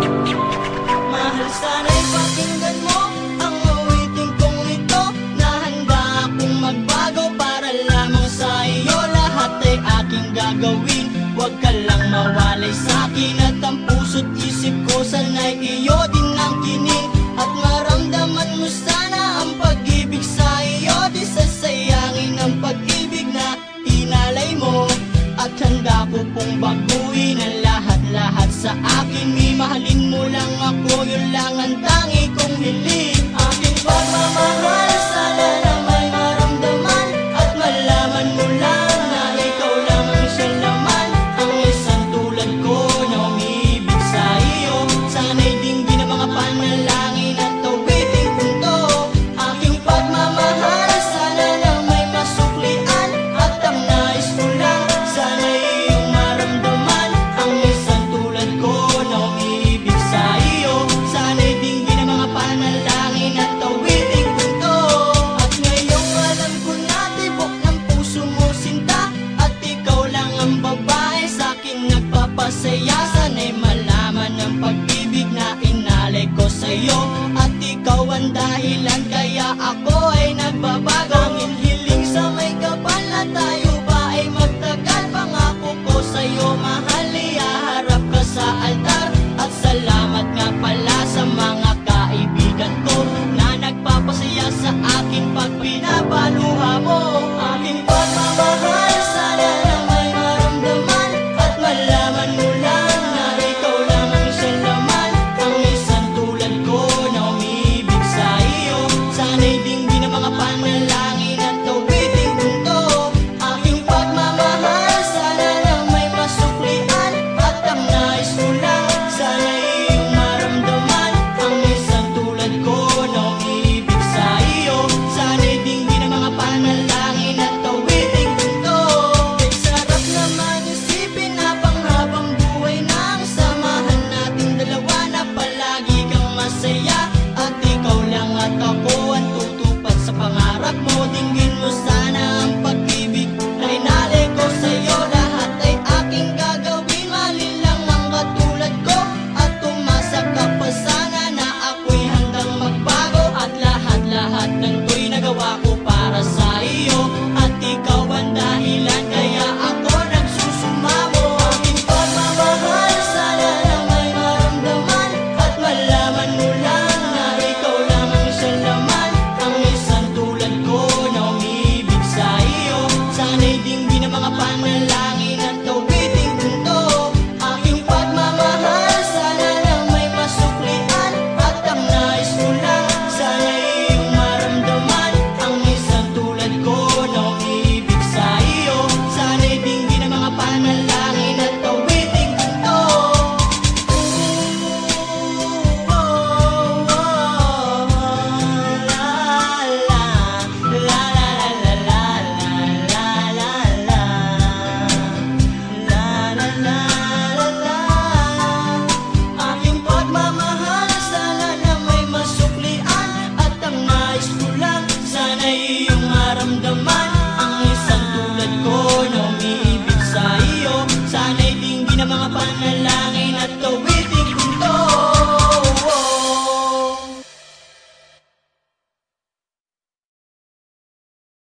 Mahal, sana'y pakinggan mo ang awitin kong ito, na handa akong magbago para lamang sa iyo. Lahat ay aking gagawin, huwag ka lang mawalay sa'kin. At ang puso't isip ko sana'y iyo din ang kinig, at maramdaman mo sana ang pag-ibig sa iyo. Di sasayangin ang pag-ibig na inalay mo, at handa ko pong baguhin ang lahat-lahat sa akin. Mahalin mo lang ako, yun lang ang tangi kong hiling. Aking pagmamahal, sana na may maramdaman, at malaman mo lang na ikaw lang ang siyang laman. Ang isang tulad ko na umiibig sa iyo, sana'y dinggin ang mga panalangin at awitin kong to. Aking pagmamahal, sana na may masuklian, at ang nais ko lang, sana'y iyong maramdaman. Ang isang tulad ko na umiibig